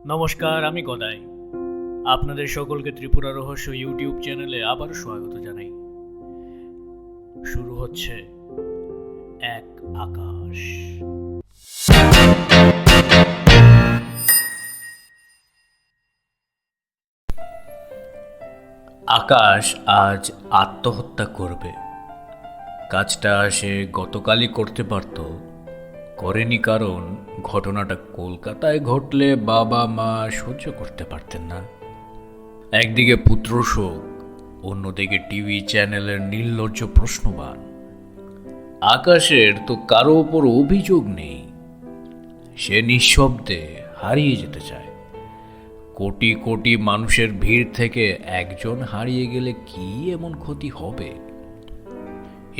নমস্কার, আমি গদাই। আপনাদের সকলকে ত্রিপুরা রহস্য ইউটিউব চ্যানেলে আবার স্বাগত জানাই। শুরু হচ্ছে এক আকাশ। আকাশ আজ আত্মহত্যা করবে। কাজটা সে গতকালই করতে পারত, করেনি, কারণ ঘটনাটা কলকাতায় ঘটলে বাবা মা সহ্য করতে পারতেন না। একদিকে পুত্র শোক, অন্যদিকে টিভি চ্যানেলের নির্লজ্জ প্রশ্নবাণ। আকাশের তো কারো ওপর অভিযোগ নেই, সে নিঃশব্দে হারিয়ে যেতে চায়। কোটি কোটি মানুষের ভিড় থেকে একজন হারিয়ে গেলে কি এমন ক্ষতি হবে,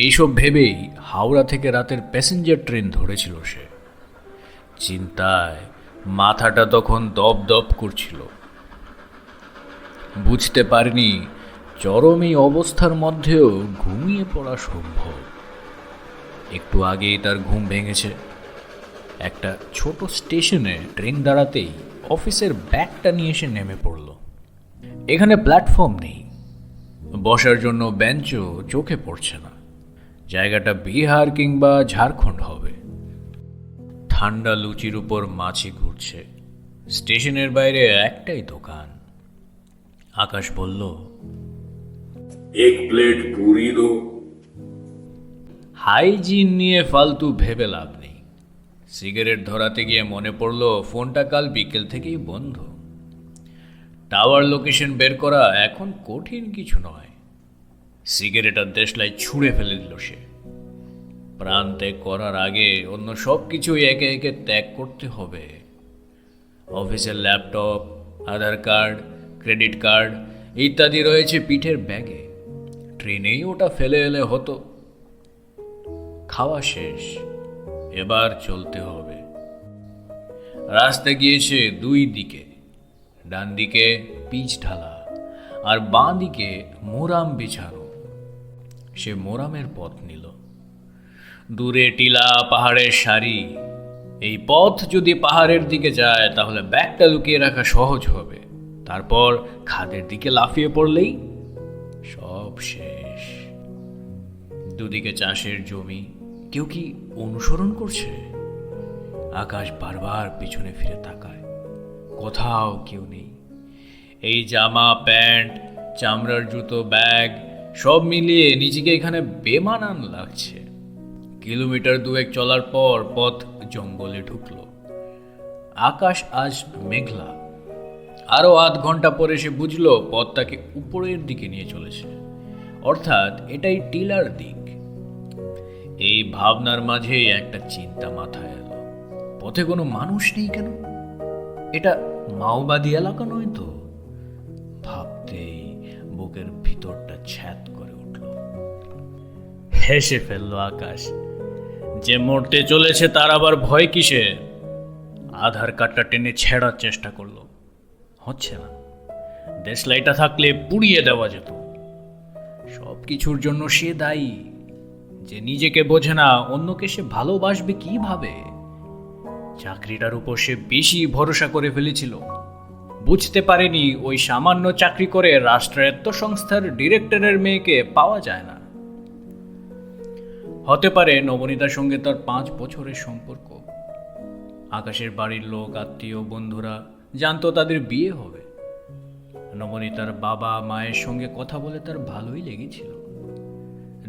এইসব ভেবেই হাওড়া থেকে রাতের প্যাসেঞ্জার ট্রেন ধরেছিল সে। চিন্তায় মাথাটা তখন দপ দপ করছিল। বুঝতে পারেনি চরম এই অবস্থার মধ্যেও ঘুমিয়ে পড়া সম্ভব। একটু আগেই তার ঘুম ভেঙেছে। একটা ছোট স্টেশনে ট্রেন দাঁড়াতেই অফিসের ব্যাগটা নিয়ে এসে নেমে পড়ল। এখানে প্ল্যাটফর্ম নেই, বসার জন্য বেঞ্চও চোখে পড়ছে না। জায়গাটা বিহার কিংবা ঝাড়খণ্ড হবে। ঠান্ডা লুচির উপর মাছি ঘুরছে। স্টেশনের বাইরে একটাই দোকান। আকাশ বলল, এক প্লেট পুরি দো। হাইজিন নিয়ে ফালতু ভেবে লাভ নেই। সিগারেট ধরাতে গিয়ে মনে পড়ল ফোনটা কাল বিকেল থেকেই বন্ধ। টাওয়ার লোকেশন বের করা এখন কঠিন কিছু নয়। সিগারেট আর দেশলাই ছুঁড়ে ফেলে দিল সে। প্রাণ ত্যাগ করার আগে অন্য সব কিছুই একে একে ত্যাগ করতে হবে। অফিসের ল্যাপটপ, আধার কার্ড, ক্রেডিট কার্ড ইত্যাদি রয়েছে পিঠের ব্যাগে। ট্রেনেই ওটা ফেলে এলে হতো। খাওয়া শেষ, এবার চলতে হবে। রাস্তা গিয়েছে দুই দিকে। ডান দিকে পিচ ঢালা আর বাঁ দিকে মোরাম বিছানো। সে মোরামের পথ নিল। দূরে টিলা, পাহাড়ের সারি। এই পথ যদি পাহাড়ের দিকে যায় তাহলে ব্যাগটা লুকিয়ে রাখা সহজ হবে। তারপর খাদের দিকে লাফিয়ে পড়লেই সব শেষ। দুদিকে চাষের জমি। কেউ কি অনুসরণ করছে? আকাশ বারবার পিছনে ফিরে তাকায়, কোথাও কেউ নেই। এই জামা, প্যান্ট, চামড়ার জুতো, ব্যাগ সব মিলিয়ে নিজেকে এখানে বেমানান লাগছে। কিলোমিটার দুয়েক চলার পর পথ জঙ্গলে ঢুকল। আকাশ আজ মেঘলা। আরো আধ ঘন্টা পরে সে বুঝলো পথটাকে উপরের দিকে নিয়ে চলেছে, অর্থাৎ এটাই টিলার দিক। এই ভাবনার মাঝেই একটা চিন্তা মাথায় এলো, পথে কোনো মানুষ নেই কেন? এটা মাওবাদী এলাকা নয় তো? ভাবতেই বুকের ভিতরটা ছ্যাদ করে উঠল। হেসে ফেলল আকাশ। যে মরতে চলেছে তার আবার ভয় কিসে? আধার কার্ডটা টেনে ছেঁড়ার চেষ্টা করলো, হচ্ছে না। দেশলাইটা থাকলে পুড়িয়ে দেওয়া যেত। সব কিছুর জন্য সে দায়ী। যে নিজেকে বোঝে না, অন্যকে সে ভালোবাসবে কিভাবে? চাকরিটার উপর সে বেশি ভরসা করে ফেলেছিল। বুঝতে পারেনি ওই সামান্য চাকরি করে রাষ্ট্রায়ত্ত সংস্থার ডিরেক্টরের মেয়েকে পাওয়া যায় না। হতে পারে নবনীতার সঙ্গে তার 5 বছরের সম্পর্ক। আকাশের বাড়ির লোক, আত্মীয়, বন্ধুরা জানতো তাদের বিয়ে হবে। নবনীতার বাবা মায়ের সঙ্গে কথা বলে তার ভালোই লেগেছিল।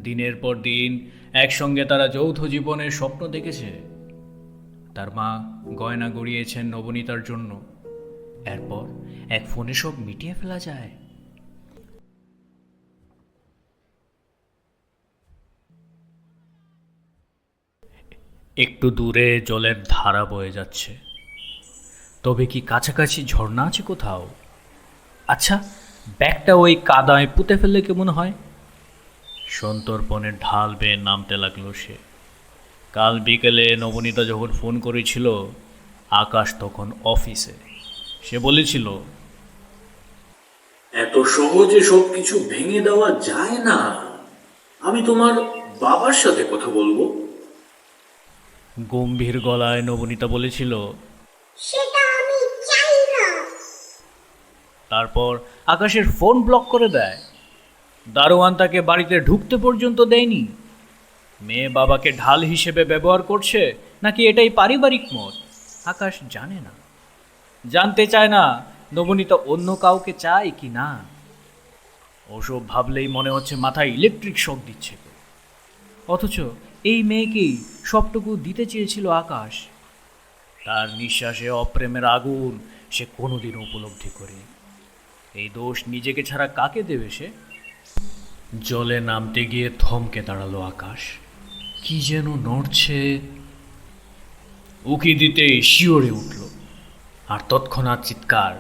দিনের পর দিন একসঙ্গে তারা যৌথ জীবনের স্বপ্ন দেখেছে। তার মা গয়না গড়িয়েছেন নবনীতার জন্য। এরপর এক ফোনে সব মিটিয়ে ফেলা যায়। একটু দূরে জলের ধারা বয়ে যাচ্ছে। তবে কি কাছাকাছি ঝর্ণা আছে কোথাও? আচ্ছা, ব্যাগটা ওই কাদায় পুঁতে ফেললে কেমন হয়? সন্তর্পণের ঢাল বেয়ে নামতে লাগলো সে। কাল বিকেলে নবনীতা যখন ফোন করেছিল, আকাশ তখন অফিসে। সে বলেছিল, এত সহজে সবকিছু ভেঙে দেওয়া যায় না। আমি তোমার বাবার সাথে কথা বলবো। গম্ভীর গলায় নবনীতা বলেছিল। সেটা আমি চাই না। তারপর আকাশের ফোন ব্লক করে দেয়। দারোয়ান তাকে বাড়িতে ঢুকতে পর্যন্ত দেয়নি। মেয়ে বাবাকে ঢাল হিসেবে ব্যবহার করছে নাকি এটাই পারিবারিক মত, আকাশ জানে না, জানতে চায় না নবনীতা অন্য কাউকে চায় কি না। ওসব ভাবলেই মনে হচ্ছে মাথায় ইলেকট্রিক শক দিচ্ছে। অথচ এই মেয়েকেই সবটুকু দিতে চেয়েছিল আকাশ। তার নিঃশ্বাসে অপ্রেমের আগুন সে কোনোদিনও উপলব্ধি করে। এই দোষ নিজেকে ছাড়া কাকে দেবে সে? জলে নামতে গিয়ে থমকে দাঁড়ালো আকাশ। কি যেন নড়ছে। উকি দিতেই শিওরে উঠল, আর তৎক্ষণাৎ চিৎকার।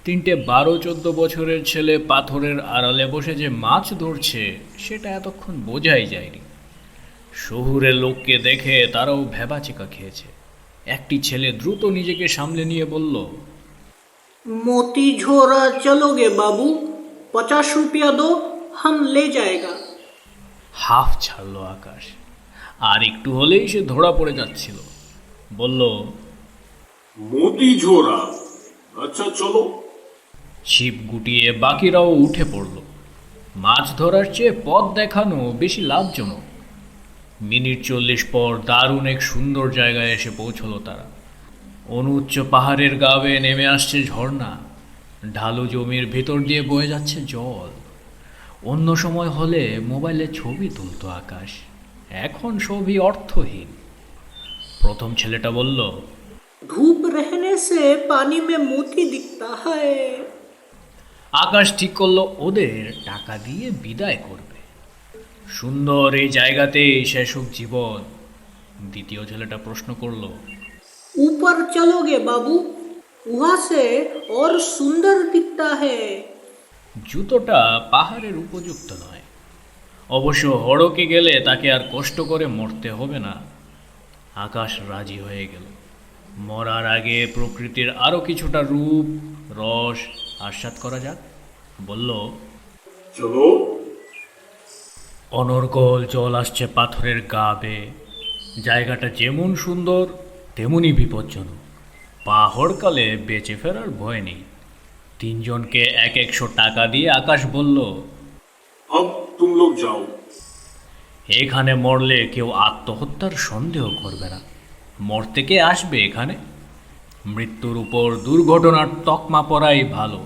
3টে 12-14 বছরের ছেলে পাথরের আড়ালে বসে যে মাছ ধরছে সেটা এতক্ষণ বোঝাই যায়নি। শহুরের লোককে দেখে তারাও ভ্যাবাচিকা খেয়েছে। একটি ছেলে দ্রুত নিজেকে সামলে নিয়ে বলল, मोती झोरा चलोगे बाबू? 50 रुपया दो, हम ले जाएगा। হাফ ছাড়লো আকাশ। আর একটু হলেই সে ধরা পড়ে যাচ্ছিল। বলল, মোতি ঝোরা, আচ্ছা চলো। ছিপ গুটিয়ে বাকিরাও উঠে পড়ল। মাছ ধরার চেয়ে পথ দেখানো বেশি লাভজনক। মিনিট 40 পর দারুণ এক সুন্দর জায়গায় এসে পৌঁছলো তারা। অনুচ্চ পাহাড়ের গা বেয়ে নেমে আসছে ঝর্ণা। ঢালু জমির ভেতর দিয়ে বয়ে যাচ্ছে জল। অন্য সময় হলে মোবাইলে ছবি তুলতো আকাশ, এখন ছবি অর্থহীন। প্রথম ছেলেটা বলল, धूप रहने से पानी में मोती दिखता है। আকাশ ঠিক করলো ওদের টাকা দিয়ে বিদায় করবে। সুন্দর এই জায়গাতেই শেষ হোক জীবন। দ্বিতীয় ছেলেটা প্রশ্ন করলো, ऊपर चलोगे बाबू? वहाँ से और सुंदर दिखता है। জুতোটা পাহাড়ের উপযুক্ত নয়। অবশ্য হড়কে গেলে তাকে আর কষ্ট করে মরতে হবে না। আকাশ রাজি হয়ে গেল। মরার আগে প্রকৃতির আরও কিছুটা রূপ রস আস্বাদ করা যাক। বলল, চলো। অনর্গল জল আসছে পাথরের গা বেয়ে। জায়গাটা যেমন সুন্দর তেমনই বিপজ্জনক। পাহাড়কালে বেঁচে ফেরার ভয় নেই। 3জনকে 100 টাকা দিয়ে আকাশ বলল, अब तुम लोग जाओ। এখানে মরলে কেউ আত্মহত্যার সন্দেহ করবে না। মরতে কে আসবে এখানে? মৃত্যুর উপর দুর্ঘটনার তকমা পড়াই ভালো।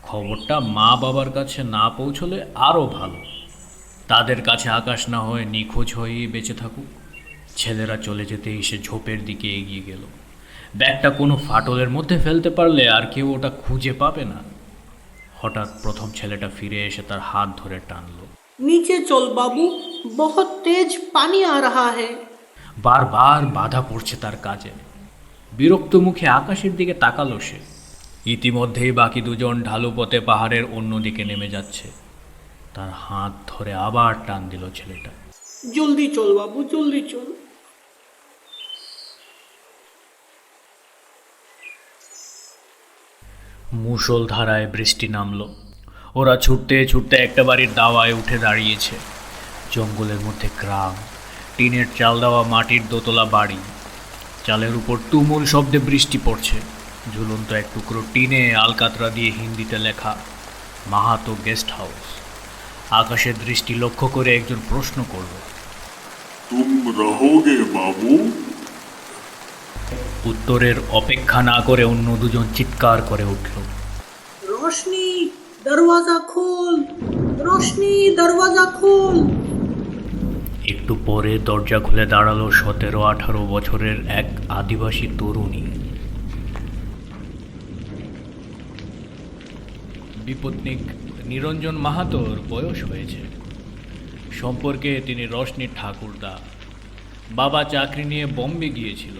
খবরটা মা বাবার কাছে না পৌঁছলে আরও ভালো। তাদের কাছে আকাশ না হয়ে নিখোঁজ হয়েই বেঁচে থাকুক। ছেলেরা চলে যেতেই সে ঝোপের দিকে এগিয়ে গেল। ব্যাগটা কোনো ফাটলের মধ্যে ফেলতে পারলে আর কেউ ওটা খুঁজে পাবে না। হঠাৎ প্রথম ছেলেটা ফিরে এসে তার হাত ধরে টানলো। नीचे चल बाबू, बहुत तेज पानी आ रहा है। বারবার বাধা পড়ছে তার কাজে। বিরক্ত মুখে আকাশের দিকে তাকালো সে। ইতিমধ্যেই বাকি 2জন ঢালু পথে পাহাড়ের অন্যদিকে নেমে যাচ্ছে। তার হাত ধরে আবার টান দিল ছেলেটা। जल्दी चल बाबू, जल्दी चल। মুষলধারায় বৃষ্টি নামলো। ওরা ছুটতে ছুটতে একটা বাড়ির দাওয়ায় উঠে দাঁড়িয়েছে। জঙ্গলের মধ্যে গ্রাম, টিনের চাল দেওয়া মাটির দোতলা বাড়ি। চালের উপর তুমুল শব্দে বৃষ্টি পড়ছে। ঝুলন্ত এক টুকরো টিনে আলকাতরা দিয়ে হিন্দিতে লেখা, মাহাতো গেস্ট হাউস। আকাশের দৃষ্টি লক্ষ্য করে একজন প্রশ্ন করল, तुम रहोगे बाबू? উত্তরের অপেক্ষা না করে অন্য 2জন চিৎকার করে উঠল, रोशनी दरवाजा खोल, रोशनी दरवाजा खोल। একটু পরে দরজা খুলে দাঁড়ালো 17-18 বছরের এক আদিবাসী তরুণী। বিপত্নিক নিরঞ্জন মাহাতোর বয়স হয়েছে। সম্পর্কে তিনি রশনির ঠাকুরদা। বাবা চাকরি নিয়ে বম্বে গিয়েছিল,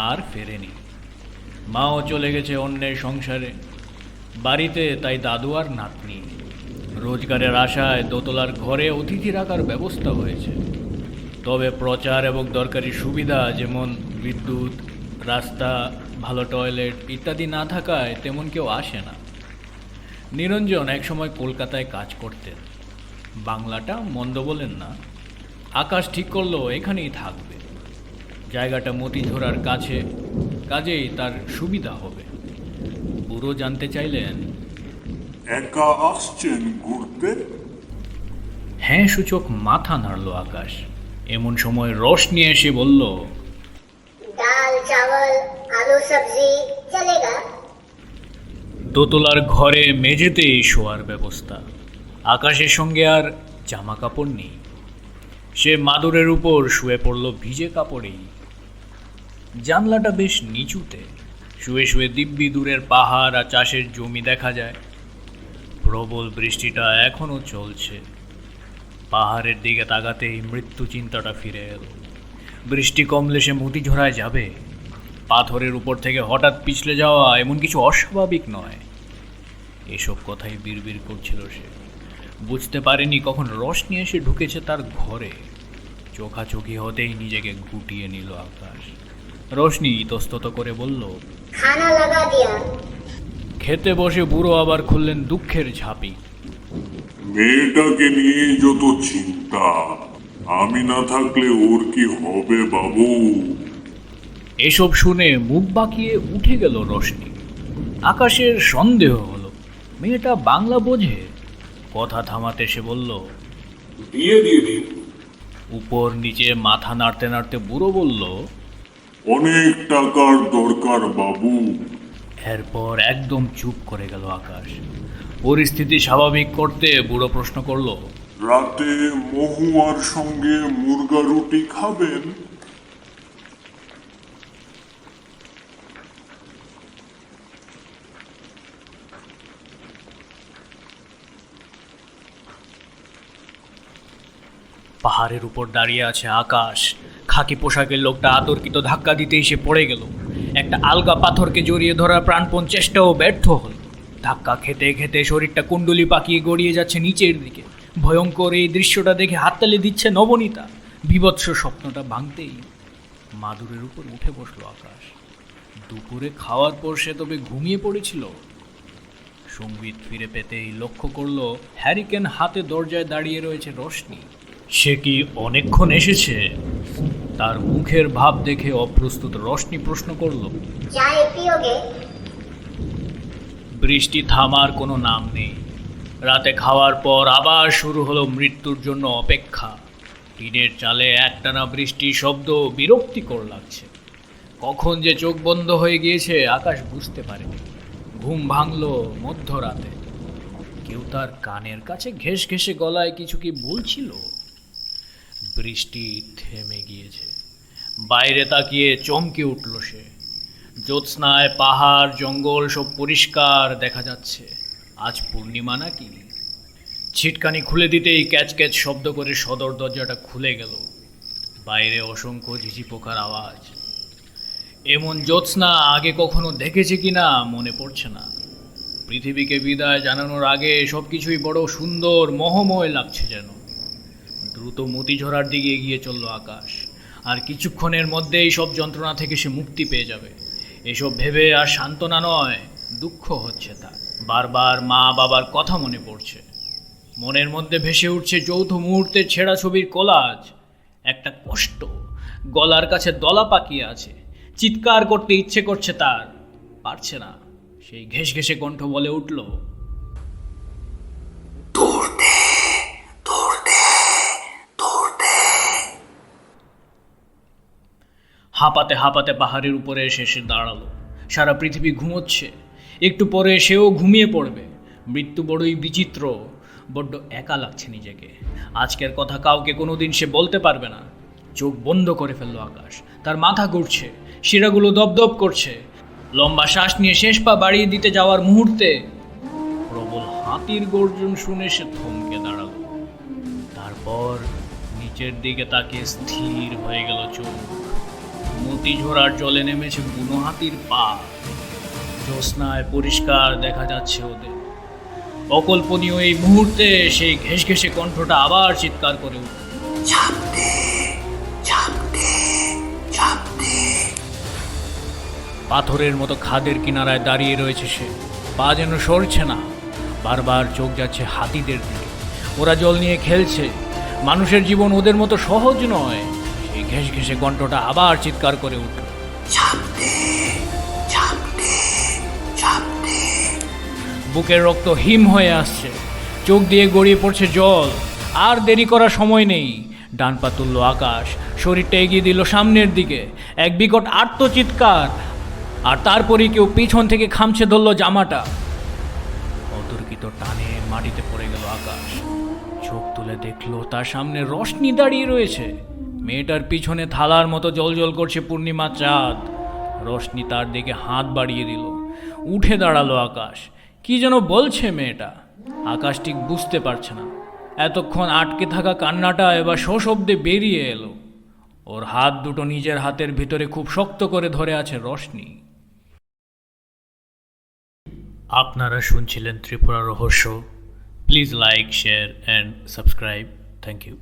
আর ফেরেনি। মাও চলে গেছে অন্যের সংসারে। বাড়িতে তাই দাদু আর নাতনি। রোজগারের আশায় দোতলার ঘরে অতিথি রাখার ব্যবস্থা হয়েছে। তবে প্রচার এবং দরকারি সুবিধা যেমন বিদ্যুৎ, রাস্তা, ভালো টয়লেট ইত্যাদি না থাকায় তেমন কেউ আসে না। নিরঞ্জন একসময় কলকাতায় কাজ করতেন। বাংলাটা মন্দ বলেন না। আকাশ ঠিক করলো এখানেই থাকবে। জায়গাটা মতিঝোরার কাছে, কাজেই তার সুবিধা হবে। বুড়ো জানতে চাইলেন, একা আসছেন ঘুরতে? হ্যাঁ সূচক মাথা নাড়ল আকাশ। এমন সময় রোশনি এসে বলল, दाल चावल आलू सब्जी चलेगा। দোতলার ঘরে মেঝেতেই শোয়ার ব্যবস্থা। আকাশের সঙ্গে আর জামা কাপড় নেই। সে মাদুরের উপর শুয়ে পড়ল ভিজে কাপড়েই। জানলাটা বেশ নিচুতে। শুয়ে শুয়ে দিব্যি দূরের পাহাড় আর চাষের জমি দেখা যায়। প্রবল বৃষ্টিটা এখনো চলছে। পাহাড়ের দিকে তাকাতেই মৃত্যু চিন্তাটা ফিরে এলো। বৃষ্টি কমলে সে মতিঝরায় যাবে। পাথরের উপর থেকে হঠাৎ পিছলে যাওয়া এমন কিছু অস্বাভাবিক নয়। এসব কথাই বিড়বিড় করছিল সে। বুঝতে পারেনি কখন রোশনি এসে ঢুকেছে তার ঘরে। চোখাচোখি হতেই নিজেকে গুটিয়ে নিল আকাশ। রোশনি ইতস্তত করে বলল, खाना लगा दिया। খেতে বসে বুড়ো আবার খুললেন দুঃখের ঝাঁপি। মেয়েটাকে নিয়ে যত চিন্তা, আমি না থাকলে ওর কি হবে বাবু? এসব শুনে মুখ বাঁকিয়ে উঠে গেল রোশনি। আকাশের সন্দেহ হলো, মেয়েটা বাংলা বোঝে। কথা থামাতে সে বলল, বিয়ে দিয়ে দিন। উপর নিচে মাথা নাড়তে নাড়তে বুড়ো বলল, অনেক টাকার দরকার বাবু। এরপর একদম চুপ করে গেল আকাশ। পরিস্থিতি স্বাভাবিক করতে বুড়ো প্রশ্ন করল, রাতে মহুয়ার সঙ্গে মুরগা রুটি খাবেন? পাহাড়ের উপর দাঁড়িয়ে আছে আকাশ। খাকি পোশাকের লোকটা আতর্কিত ধাক্কা দিতেই সে পড়ে গেল। একটা আলগা পাথরকে জড়িয়ে ধরার প্রাণপণ চেষ্টাও ব্যর্থ হল। ধাক্কা খেতে খেতে শরীরটা কুণ্ডলি পাকিয়ে গড়িয়ে যাচ্ছে নিচের দিকে। ভয়ঙ্কর এই দৃশ্যটা দেখে হাততালি দিচ্ছে নবনীতা। বিভৎস স্বপ্নটা ভাঙতেই মাদুরের উপর উঠে বসলো আকাশ। দুপুরে খাওয়ার পর সে তবে ঘুমিয়ে পড়েছিল। সঙ্গীত ফিরে পেতেই লক্ষ্য করলো হ্যারিকেন হাতে দরজায় দাঁড়িয়ে রয়েছে রোশনি। সে কি অনেকক্ষণ এসেছে? তার মুখের ভাব দেখে অপ্রস্তুত রোশনি প্রশ্ন করল, चाय पियोगे? বৃষ্টি থামার কোনো নাম নেই। রাতে খাওয়ার পর আবার শুরু হলো মৃত্যুর জন্য অপেক্ষা। টিনের চালে একটানা বৃষ্টির শব্দ বিরক্তিকর লাগছে। কখন যে চোখ বন্ধ হয়ে গিয়েছে আকাশ বুঝতে পারেনি। ঘুম ভাঙল মধ্যরাতে। কেউ তার কানের কাছে ঘেঁষ ঘেঁষে গলায় কিছু কি বলছিল। বৃষ্টি থেমে গিয়েছে। বাইরে তাকিয়ে চমকে উঠল সে। জ্যোৎস্নায় পাহাড় জঙ্গল সব পরিষ্কার দেখা যাচ্ছে। আজ পূর্ণিমা নাকি? ছিটকানি খুলে দিতেই ক্যাচ ক্যাচ শব্দ করে সদর দরজাটা খুলে গেল। বাইরে অসংখ্য ঝিঝি পোকার আওয়াজ। এমন জ্যোৎস্না আগে কখনো দেখেছে কিনা মনে পড়ছে না। পৃথিবীকে বিদায় জানানোর আগে সবকিছুই বড় সুন্দর মোহময় লাগছে যেন। দ্রুত মতিঝরার দিকে এগিয়ে চলল আকাশ। আর কিছুক্ষণের মধ্যেই সব যন্ত্রণা থেকে সে মুক্তি পেয়ে যাবে। এসব ভেবে আর সান্ত্বনা নয়, দুঃখ হচ্ছে তার। বারবার মা বাবার কথা মনে পড়ছে। মনের মধ্যে ভেসে উঠছে যৌথ মুহূর্তের ছেঁড়া ছবির কোলাজ। একটা কষ্ট গলার কাছে দলা পাকিয়ে আছে। চিৎকার করতে ইচ্ছে করছে তার, পারছে না। সেই ঘেঁষ ঘেঁষে কণ্ঠ বলে উঠল, হাঁপাতে হাঁপাতে পাহাড়ের উপরে এসে সে দাঁড়ালো। সারা পৃথিবী ঘুমোচ্ছে। একটু পরে সেও ঘুমিয়ে পড়বে। মৃত্যু বড়ই বিচিত্র। বড্ড একা লাগছে নিজেকে। আজকের কথা কাউকে কোনোদিন সে বলতে পারবে না। চোখ বন্ধ করে ফেললো আকাশ। তার মাথা ঘুরছে, শিরাগুলো দপদপ করছে। লম্বা শ্বাস নিয়ে শেষ পা বাড়িয়ে দিতে যাওয়ার মুহূর্তে প্রবল হাতির গর্জন শুনে সে থমকে দাঁড়ালো। তারপর নিচের দিকে তাকিয়ে স্থির হয়ে গেল চোখ। মতিঝরার জলে নেমেছে বুনো হাতির পা। জ্যোৎস্নায় পরিষ্কার দেখা যাচ্ছে ওদের। অকল্পনীয় এই মুহূর্তে সেই ঘেঁষ ঘেঁষে কণ্ঠটা আবার চিৎকার করে উঠল, পাথরের মতো খাদের কিনারায় দাঁড়িয়ে রয়েছে সে। পা যেন সরছে না। বারবার চোখ যাচ্ছে হাতিদের দিকে। ওরা জল নিয়ে খেলছে। মানুষের জীবন ওদের মতো সহজ নয়। সেই ঘেঁষে ঘেঁষে কণ্ঠটা আবার চিৎকার করে উঠল। বুকের রক্ত হিম হয়ে আসছে, চোখ দিয়ে গড়িয়ে পড়ছে জল। আর দেরি করার সময় নেই। ডান পা তুলল আকাশ, শরীরটা এগিয়ে দিল সামনের দিকে। এক বিকট আর্তচিৎকার, আর তারপরেই কেউ পিছন থেকে খামছে ধরল জামাটা। অতর্কিত টানে মাটিতে পড়ে গেল আকাশ। চোখ তুলে দেখলো তার সামনে রশনি দাঁড়িয়ে রয়েছে। মেয়েটার পিছনে থালার মতো জ্বলজ্বল করছে পূর্ণিমা চাঁদ। রশনি তার দিকে হাত বাড়িয়ে দিল। উঠে দাঁড়ালো আকাশ। কি যেন বলছে মেয়েটা, আকাশ ঠিক বুঝতে পারছে না। এতক্ষণ আটকে থাকা কান্নাটা এবার সশব্দে বেরিয়ে এলো। ওর হাত দুটো নিজের হাতের ভিতরে খুব শক্ত করে ধরে আছে রশনি। আপনারা শুনছিলেন ত্রিপুরা রহস্য। Please like, share and subscribe. Thank you.